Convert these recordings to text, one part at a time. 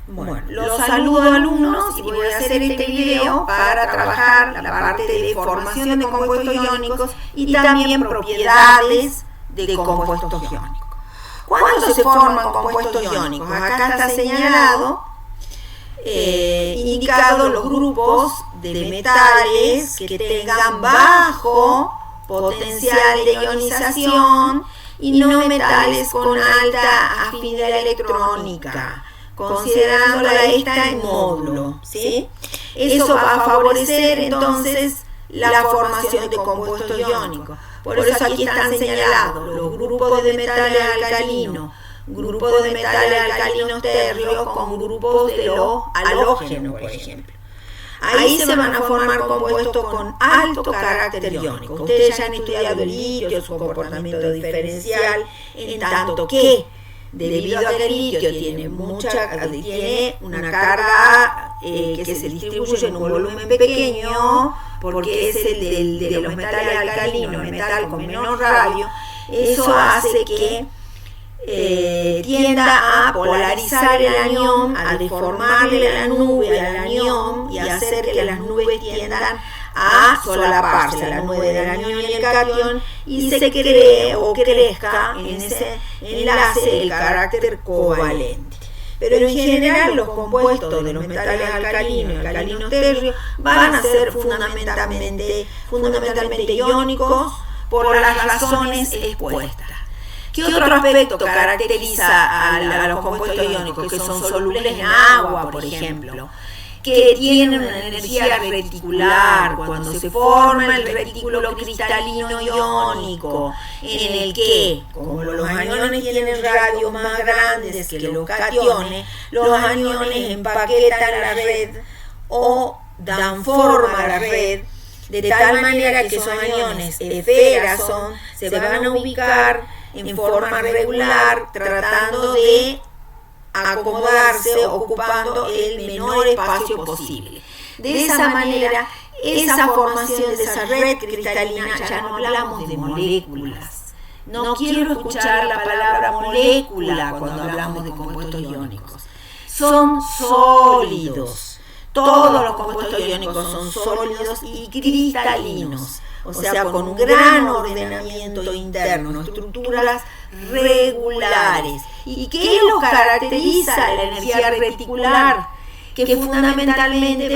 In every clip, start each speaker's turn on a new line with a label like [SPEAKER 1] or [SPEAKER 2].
[SPEAKER 1] Bueno, los saludo alumnos y voy a hacer este video para trabajar la parte de formación de compuestos iónicos y también propiedades de compuestos iónicos. ¿Cuándo se forman compuestos iónicos? Acá está señalado, indicado los grupos de metales que tengan bajo potencial de ionización y no metales con alta afinidad electrónica, considerándola esta en módulo, ¿sí? Eso va a favorecer entonces la formación de compuestos iónicos. Por eso aquí están señalados los grupos de metales alcalinos, grupos de metales alcalinos térreos con grupos de los halógenos, por ejemplo. Ahí se van a formar compuestos con alto carácter iónico. Ustedes ya han estudiado el litio, su comportamiento diferencial, en tanto que debido a que el litio tiene una carga que se distribuye en un volumen pequeño, porque es el de los metales alcalinos, metal con menor radio, eso hace que tienda a polarizar el anión, a deformarle la nube al anión y a hacer que las nubes tiendan a solaparse, la nube del anión y el catión, y se cree o crezca en ese enlace el carácter covalente. Pero en general los compuestos de los metales alcalinos y alcalinos térreos van a ser fundamentalmente iónicos por las razones expuestas. ¿Qué otro aspecto caracteriza a los compuestos iónicos? Que son solubles en agua, por ejemplo, que tienen una energía reticular. Cuando se forma el retículo cristalino iónico, en el que, como los aniones tienen radios más grandes que los cationes, los aniones empaquetan la red o dan forma a la red, de tal manera que esos aniones esferas se van a ubicar en forma regular, tratando de acomodarse, ocupando el menor espacio posible. De esa manera, esa formación de esa red cristalina, ya no hablamos de moléculas. No quiero escuchar la palabra molécula cuando hablamos de compuestos iónicos. Son sólidos. Todos los compuestos iónicos son sólidos y cristalinos. O sea, con un gran ordenamiento interno, estructuras regulares. ¿Y qué los caracteriza? La energía reticular, que fundamentalmente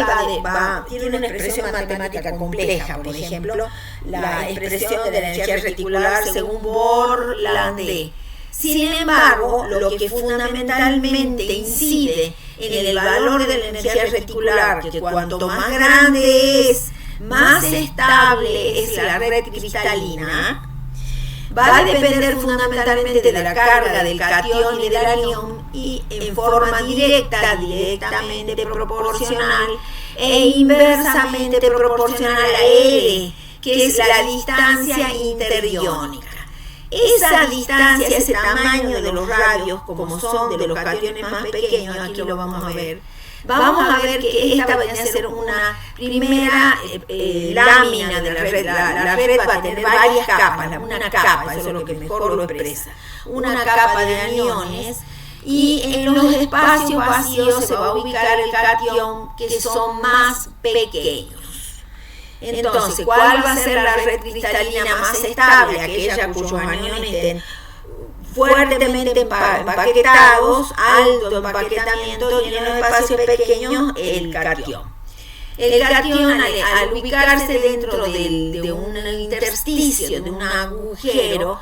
[SPEAKER 1] tiene una expresión matemática compleja. Por ejemplo, la expresión de la energía reticular según Bohr-Landé. Sin embargo, lo que fundamentalmente incide en el valor de la energía reticular, que cuanto más grande es, más estable es la red cristalina, va a depender fundamentalmente de la carga del catión y del anión y en forma directamente proporcional e inversamente proporcional a L, que es la distancia interiónica. Esa distancia, ese tamaño de los radios, como son de los cationes más pequeños, aquí lo vamos a ver. Vamos a ver que esta va a ser una primera lámina de la red. La red va a tener varias capas, una capa, eso es lo que mejor lo expresa. Una capa de aniones, y en los espacios vacíos se va a ubicar el catión, que son más pequeños. Entonces, ¿cuál va a ser la red cristalina más estable? Aquella cuyos aniones estén fuertemente empaquetados, alto empaquetamiento, y en los espacios pequeños el catión. El catión, al ubicarse dentro de un intersticio, de un agujero,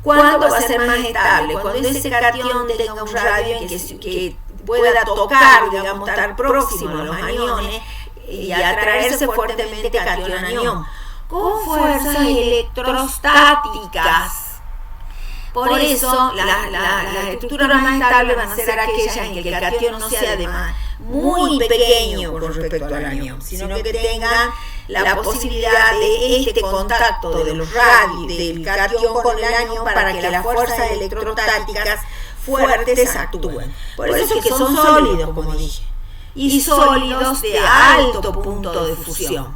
[SPEAKER 1] ¿cuándo va a ser más estable? Cuando ese catión tenga un radio en que pueda tocar, digamos, estar próximo a los aniones y atraerse fuertemente catión-anión, con fuerzas electrostáticas. Por eso, las estructuras más estables van a ser aquellas en que el catión no sea además muy pequeño con respecto al anión, sino que tenga la posibilidad de este contacto de los radios del catión con el anión para que las fuerzas electrostáticas fuertes actúen. Por eso es que son sólidos, como dije, y sólidos de alto punto de fusión.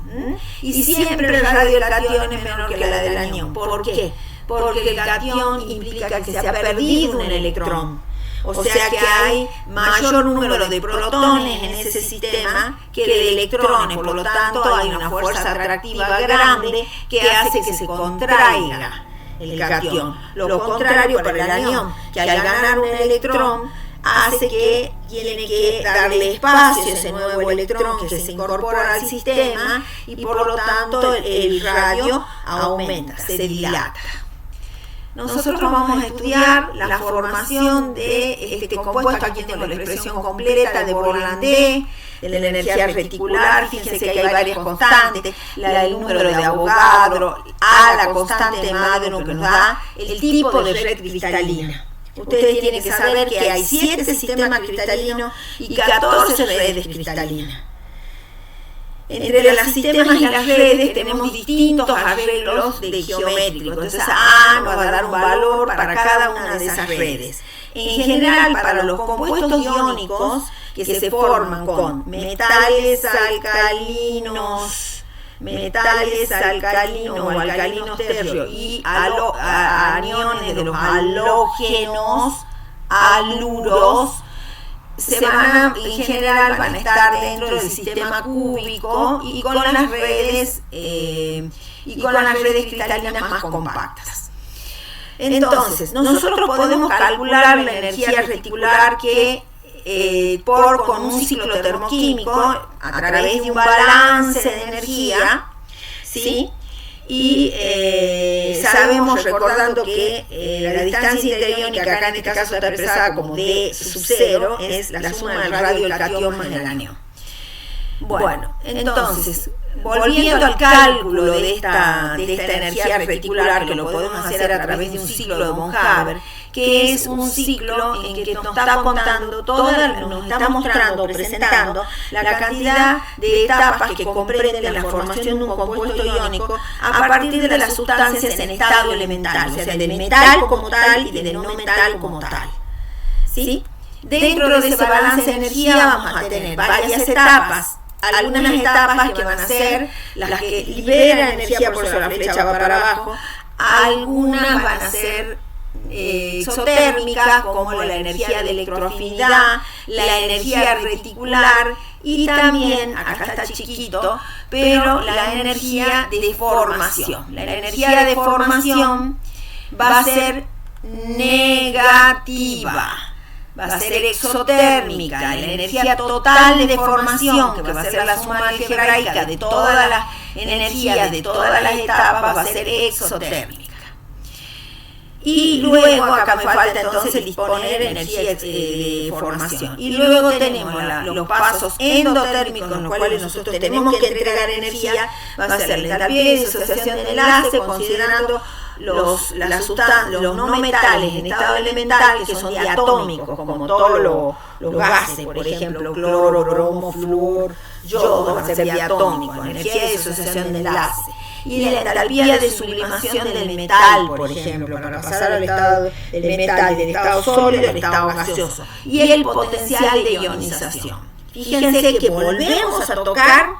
[SPEAKER 1] Y siempre el radio del catión es menor que la del anión. ¿Por qué? Porque el catión implica que se ha perdido un electrón. O sea que hay mayor número de protones en ese sistema que de electrones, por lo tanto hay una fuerza atractiva grande que hace que se contraiga el catión. Lo contrario para el anión, que al ganar un electrón hace que tiene que darle espacio a ese nuevo electrón que se incorpora al sistema y por lo tanto el radio aumenta, se dilata. Nosotros vamos a estudiar la formación de este compuesto. Aquí tengo la expresión completa de Borlandé, de la energía reticular. Fíjense que hay varias constantes, el número de Avogadro, la constante de Magno que nos da el tipo de red cristalina. Ustedes tienen que saber que hay 7 sistemas cristalinos y 14 redes cristalinas. Entre los sistemas y las redes tenemos distintos arreglos de geométricos. Entonces A nos va a dar un valor para cada una de esas redes. En general, para los compuestos iónicos que se forman con metales alcalinos o alcalinos tercios y aniones de los halógenos, aluros, en general van a estar dentro del sistema cúbico y con las redes cristalinas más compactas. Entonces, nosotros podemos calcular la energía reticular que con un ciclo termoquímico a través de un balance de energía, ¿sí? Y sabemos, recordando que la distancia interiónica, acá en este caso está expresada como D sub 0, es la suma del radio del catión más el anión. Bueno, entonces, volviendo al cálculo de esta energía reticular, que lo podemos hacer a través de un ciclo de von Haber, que es un ciclo en que nos está contando nos está mostrando, presentando la cantidad de etapas que comprenden la formación de un compuesto iónico a partir de las sustancias en estado elemental, o sea, del metal como tal y del no metal como tal. ¿Sí? Dentro de ese balance de energía vamos a tener varias etapas. Algunas etapas que van a ser las que liberan energía, por eso la flecha va para abajo. Algunas van a ser exotérmicas, como la energía de electroafinidad, la energía reticular y también, acá está chiquito, pero la energía de formación. La energía de formación va a ser negativa. Va a ser exotérmica, la energía total de formación, que va a ser la suma algebraica de todas las energías de todas las etapas, va a ser exotérmica. Y luego, acá me falta entonces el disponer energía de formación. Y luego tenemos los pasos endotérmicos, en los cuales nosotros tenemos que entregar energía, va a ser la entalpía de disociación de enlace, considerando los no metales en estado elemental, que son diatómicos, como todos los gases, por ejemplo, cloro, bromo, flúor, yodo, van a ser diatómicos, energía de disociación de enlace. Y la entalpía de sublimación del metal, por ejemplo, para pasar al estado del metal, del estado sólido al estado gaseoso. Y el potencial de ionización. Fíjense que volvemos a tocar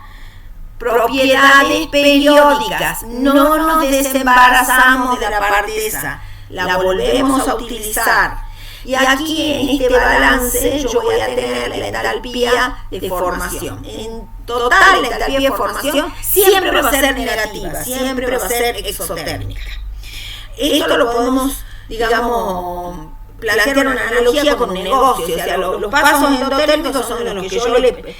[SPEAKER 1] propiedades periódicas, no nos desembarazamos de la parte esa, la volvemos a utilizar. Y aquí en este balance yo voy a tener la entalpía de formación. En total, la entalpía de formación siempre va a ser negativa, siempre va a ser exotérmica. Esto lo podemos, digamos, plantear una analogía con un negocio. O sea, los pasos endotérmicos son los que yo le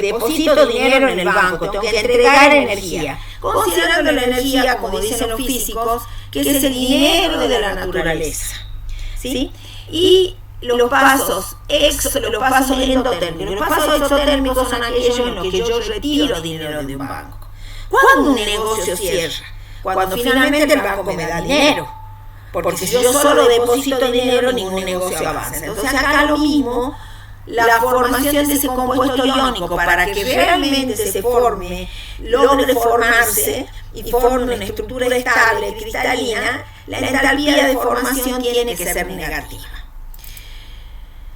[SPEAKER 1] deposito dinero en el banco, tengo que entregar energía, considerando la energía, como dicen los físicos, que es el dinero de la naturaleza. ¿Sí? Y los pasos endotérmicos. Los pasos exotérmicos son aquellos en los que yo retiro dinero de un banco. ¿Cuándo un negocio cierra? Cuando finalmente el banco me da dinero. Porque si yo solo deposito dinero, ningún negocio avanza. Entonces acá lo mismo, la formación de ese compuesto iónico, para que realmente se forme, logre formarse y forme una estructura estable, cristalina, la entalpía de formación tiene que ser negativa.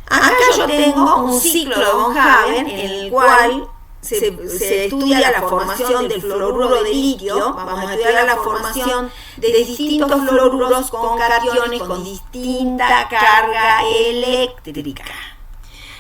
[SPEAKER 1] Acá yo tengo un ciclo de von Haber en el cual se estudia la formación del fluoruro de litio, vamos a estudiar la formación de distintos fluoruros con cationes con distinta carga eléctrica.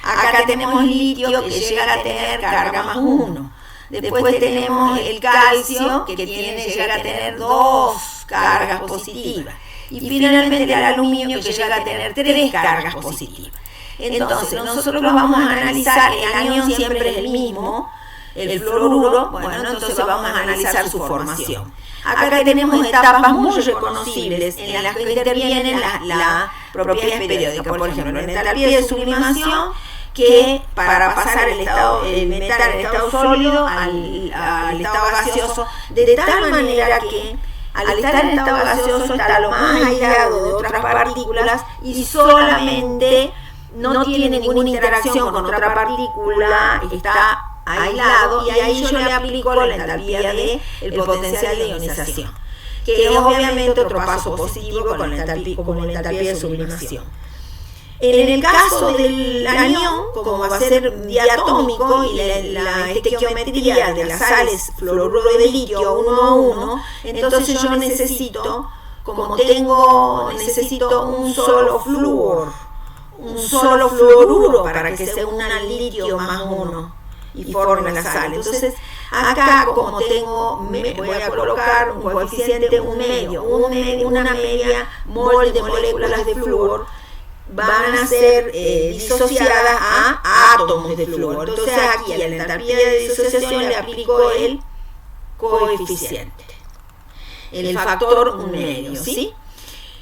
[SPEAKER 1] Acá tenemos el litio que llega a tener carga +1. Después tenemos el calcio que llega a tener 2 cargas positivas. Y finalmente el aluminio que llega a tener 3 cargas positivas. Entonces, nosotros vamos a analizar, el anión siempre es el mismo, el fluoruro, bueno, entonces vamos a analizar su formación. Acá tenemos etapas muy reconocibles en las que intervienen las propiedades periódicas, por ejemplo, la entalpía de sublimación, que para pasar el metal en estado sólido al estado gaseoso, de tal manera que al estar en estado gaseoso está lo más aislado de otras partículas y solamente no tiene ninguna interacción con otra partícula, está aislado, y ahí yo le aplico la entalpía el potencial de ionización, que es obviamente otro paso positivo con la entalpía de sublimación. En el caso del anión, como va a ser diatómico y la estequiometría de las sales fluoruro de litio 1 a 1, entonces yo necesito un solo flúor, un solo fluoruro para que se una al litio +1 y forme la sal. Entonces, acá como voy a colocar un coeficiente, una media mol de moléculas de flúor, van a ser disociadas a átomos de flúor. Entonces aquí a la entalpía de disociación le aplico el coeficiente, el factor 1/2, ¿sí?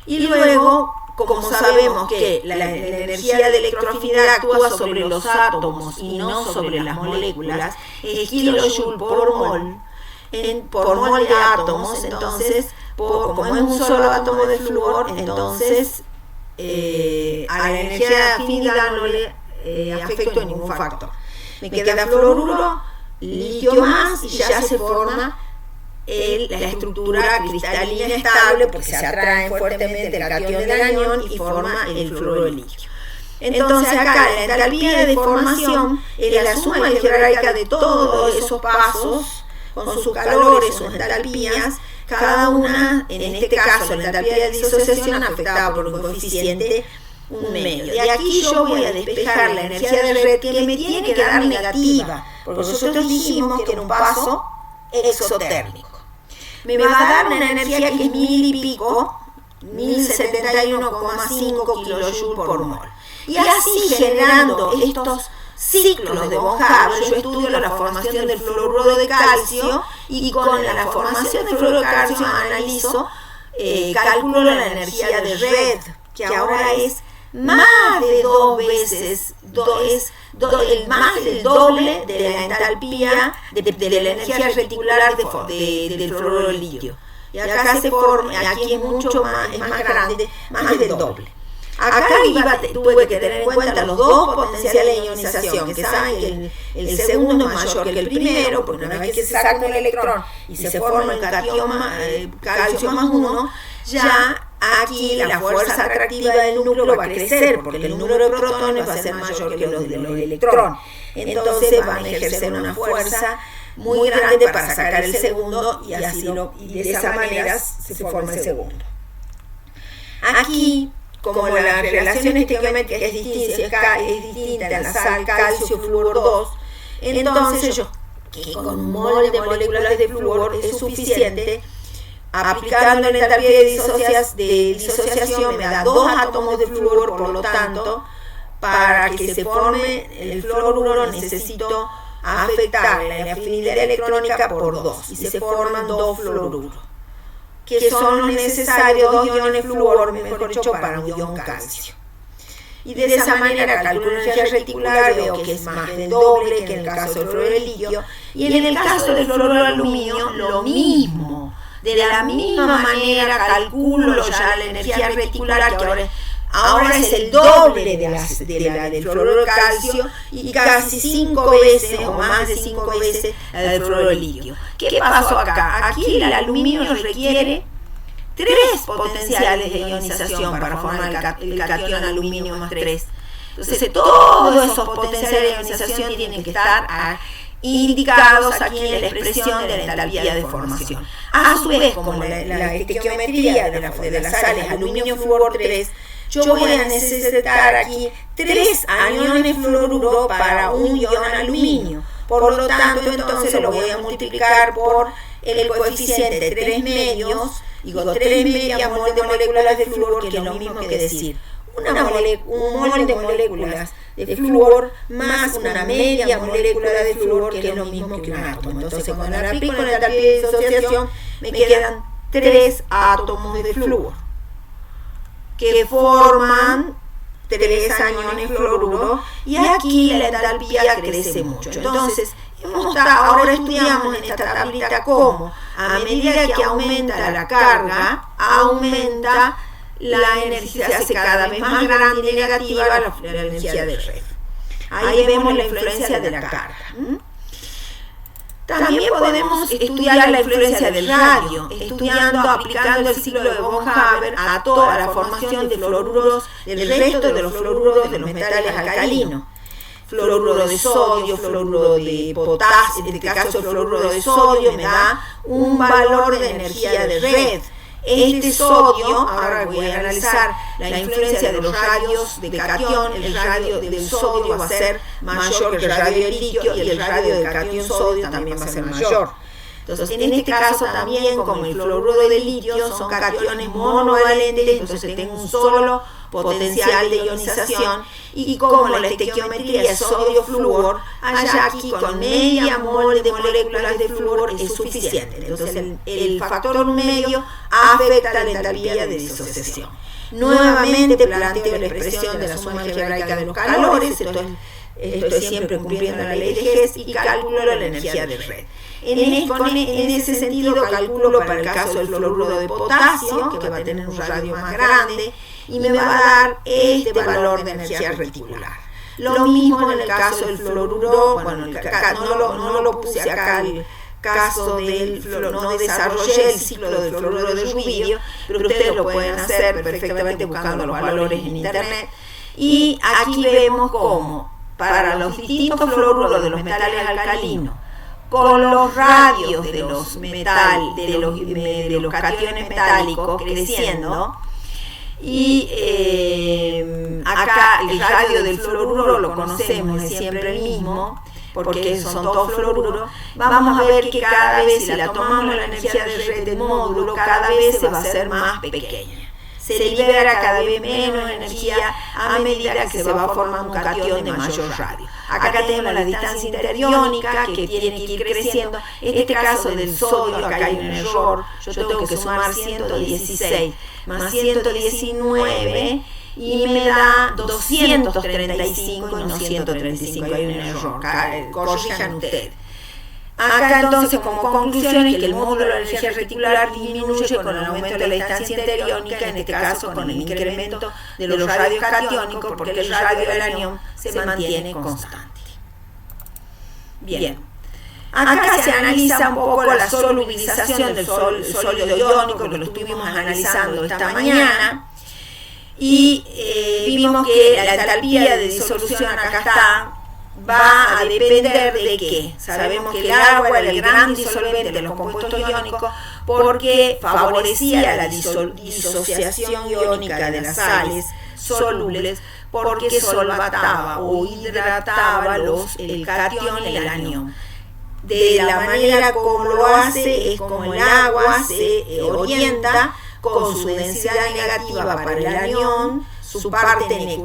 [SPEAKER 1] Y luego, como sabemos que la energía de electroafinidad actúa sobre los átomos y no sobre las moléculas, es kilojoule por mol de átomos, entonces, como es un solo átomo de flúor, entonces a la energía de afinidad no le afecto ningún factor. Me queda fluoruro, litio más, y ya se forma la estructura cristalina estable, porque se atraen fuertemente el catión del anión y forma el fluoruro de litio. Entonces acá la entalpía de formación es la suma jerárquica de todos esos pasos con sus calores, sus entalpías, cada una, en este caso la entalpía de disociación afectada por un coeficiente 1/2. Y aquí yo voy a despejar la energía de red que me tiene que dar negativa, porque nosotros dijimos que era un paso exotérmico. Me va a dar una energía que es 1000 y pico, 1071,5 kilojoules por mol. Y así, generando estos ciclos de von Haber, yo estudio la formación del fluoruro de calcio, y con la formación del fluoruro de calcio analizo, calculo la energía de red, que ahora es más de 2 veces, más del doble de la entalpía de la energía reticular del fluoruro de litio. Y acá se forma, aquí es mucho más, es más grande, más del doble. Acá tuve que tener en cuenta los dos potenciales de ionización, que saben que el segundo es mayor que el primero, porque una vez que se saca un electrón y se forma el catión calcio +1, ya aquí la fuerza atractiva del núcleo va a crecer, porque el número de protones va a ser mayor que los de los electrones. Entonces van a ejercer una fuerza muy grande para sacar el segundo, y de esa manera se forma el segundo. Aquí, como la relación estequiométrica es distinta en la sal calcio flúor 2, entonces yo, que con un mol de moléculas de flúor es suficiente, aplicando la entalpía de disociación me da 2 átomos de flúor, por lo tanto, para que se forme el fluoruro necesito afectar la afinidad electrónica por 2, y se forman 2 fluoruros, que son los necesarios 2 iones flúor, mejor dicho, para un ion calcio. Y de esa manera calculo la energía reticular, veo que es más del doble que en el caso del fluoruro de litio, y en el caso del fluoruro de aluminio lo mismo. De la misma manera calculo ya la energía reticular, que ahora es el doble del fluoruro de calcio, y casi 5 veces o más de 5 veces la del fluoruro de litio. ¿Qué pasó acá? Aquí el aluminio requiere 3 potenciales de ionización para formar el catión aluminio +3. Entonces todos esos potenciales de ionización tienen que estar indicados aquí en la expresión de la entalpía de formación. A su vez, como la estequiometría de las sales aluminio flúor 3, yo voy a necesitar aquí 3 aniones fluoruro para un ion aluminio. Por lo tanto, entonces lo voy a multiplicar por el coeficiente 3 medios, digo 3 medias mol de moléculas de flúor, que es lo mismo que decir un mol de moléculas de flúor más una media molécula de flúor, que es lo mismo que un átomo. Entonces, cuando la aplico en la entalpía de disociación, me quedan 3 átomos de flúor que forman 3 aniones fluoruro, y aquí la entalpía crece mucho. Entonces, ahora estudiamos en esta tablita cómo a medida que aumenta la carga, aumenta la energía, se hace cada vez más grande y negativa la energía del red. Ahí vemos la influencia de la carga. También podemos estudiar la influencia del radio, aplicando el ciclo de von Haber a toda la formación de fluoruros, del resto de los fluoruros de los metales alcalinos. Fluoruro de sodio, fluoruro de potasio, en este caso el fluoruro de sodio me da un valor de energía de red. Este sodio, ahora voy a analizar la influencia de los radios de catión. El radio del sodio va a ser mayor que el radio del litio, y el radio del catión sodio también va a ser mayor. Entonces, en este caso también, como el fluoruro de litio son cationes monovalentes, entonces tengo un solo potencial de ionización, y como la estequiometría es sodio-flúor, allá aquí con media mol de moléculas de flúor es suficiente. Entonces el factor medio afecta la entalpía de disociación. Nuevamente planteo la expresión de la suma algebraica de los calores, estoy siempre cumpliendo la ley de Hess, y cálculo la energía de red. En ese sentido calculo para el caso del fluoruro de potasio, que va a tener un radio más grande, y me va a dar este valor de energía reticular. Lo mismo en el caso del fluoruro, bueno, no lo puse acá el caso del fluoruro, no desarrollé el ciclo del fluoruro de rubidio, pero ustedes lo pueden hacer perfectamente buscando los valores en internet. Y aquí vemos cómo para los distintos fluoruros de los metales alcalinos, con los radios de los cationes metálicos creciendo, y acá el radio del fluoruro lo conocemos, es siempre el mismo, porque son todos fluoruros. Vamos a ver que cada vez, si la tomamos la energía de red del módulo, cada vez se va a hacer más pequeña. Se libera cada vez menos energía a medida que se va formando un catión de mayor radio. Acá tenemos la distancia interiónica que tiene que ir creciendo. En este caso del sodio, acá hay un error. Yo tengo que sumar 116 más 119 y me da 235 y no 135. Hay un error. Corrijan ustedes. Acá entonces, como conclusión, es que el módulo de energía reticular disminuye con el aumento de la distancia interiónica, en este caso con el incremento de los radios catiónicos, porque el radio del anión se mantiene constante. Bien. Acá se analiza un poco la solubilización del sólido iónico, que lo estuvimos analizando esta mañana, y vimos que la entalpía de disolución acá está, va a depender de qué. Sabemos que el agua era el gran disolvente de los compuestos iónicos porque favorecía la disociación iónica de las sales solubles, porque solvataba o hidrataba el catión y el anión. De la manera como lo hace es como el agua se orienta con su densidad negativa para el anión, su parte de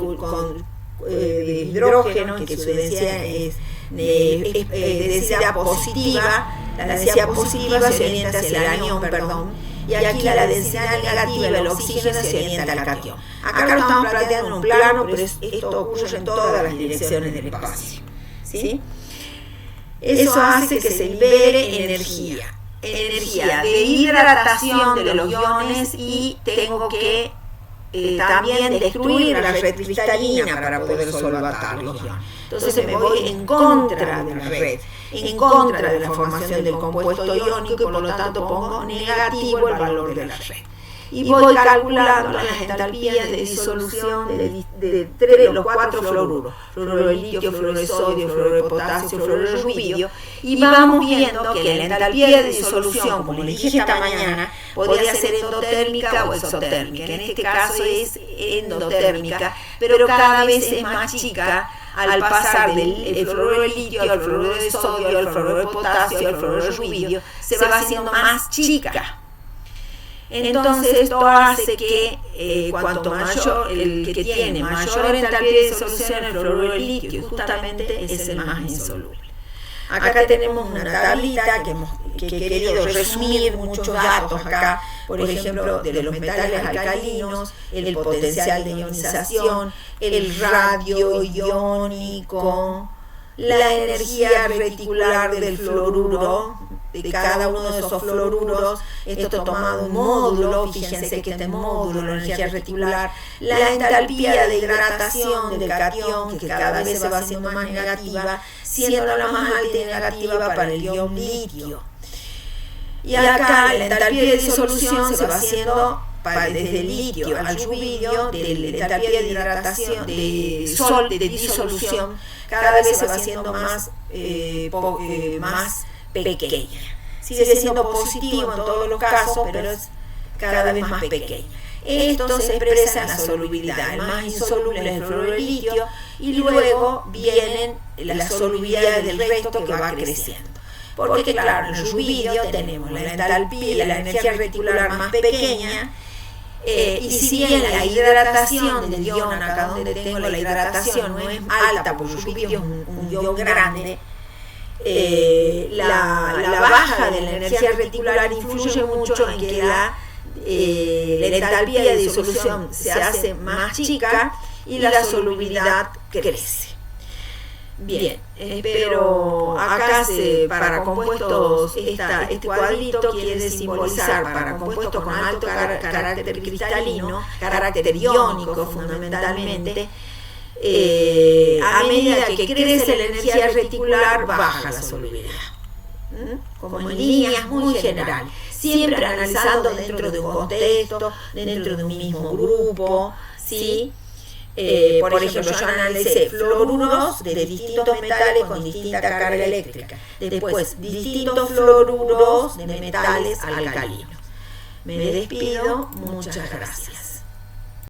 [SPEAKER 1] hidrógeno, que su densidad es densidad positiva. La densidad positiva se orienta hacia el anión, y aquí la densidad negativa, el oxígeno, se orienta al catión. Acá lo estamos planteando en un plano, pero esto ocurre en todas las direcciones del espacio, ¿sí? Eso hace que se libere energía de hidratación de los iones, y tengo que también destruir la red cristalina para poder solvatar los iones. Entonces me voy en contra de la red, en contra de la formación del compuesto iónico, y por lo tanto pongo negativo el valor de la red. y voy calculando las entalpías de disolución de los 4 fluoruros, fluoruro de litio, fluoruro de sodio, fluoruro de potasio, fluoruro de rubidio, y vamos viendo que la entalpía de disolución, como les dije esta mañana, podría ser endotérmica o exotérmica. En este caso es endotérmica, pero cada vez es más chica al pasar del fluoruro de litio al fluoruro de sodio, al fluoruro de potasio, al fluoruro de rubidio, se va haciendo más chica. Entonces esto hace que cuanto mayor, el que tiene mayor entalpía de disolución el fluoruro de litio, justamente es el más insoluble. Acá tenemos una tablita que he querido resumir muchos datos acá, por ejemplo, de los metales alcalinos, el potencial de ionización, el radio iónico, la energía reticular del fluoruro, de cada uno de esos fluoruros, esto tomado un módulo, fíjense que este módulo, la energía reticular, la entalpía de hidratación del catión, que cada vez se va haciendo más negativa, siendo la más alta y negativa para el ion litio. Y acá la entalpía de disolución se va haciendo desde el litio al rubidio, de la entalpía de hidratación, de disolución, cada vez se va haciendo más pequeña. Sigue siendo positivo en todos los casos, pero es cada vez más pequeña. Esto se expresa en la solubilidad. El más insoluble es el fluoruro de litio y luego vienen las solubilidades del resto que va creciendo. Porque claro, en el rubidio tenemos la entalpía, la energía reticular más pequeña, y si bien la hidratación del ion, acá donde tengo la hidratación, no es alta, porque el rubidio es un ion grande, la baja de la energía reticular influye mucho en que la entalpía de disolución se hace más chica y la solubilidad crece. Bien, pero acá para compuestos, este cuadrito quiere simbolizar para compuestos con alto carácter cristalino, carácter iónico fundamentalmente. A medida que crece la energía reticular, baja la solubilidad. Como en líneas muy generales, siempre analizando dentro de un contexto, dentro de un mismo grupo, ¿sí? Por ejemplo, yo analicé fluoruros de distintos metales con distinta carga eléctrica, después distintos fluoruros de metales alcalinos. Me despido, muchas gracias.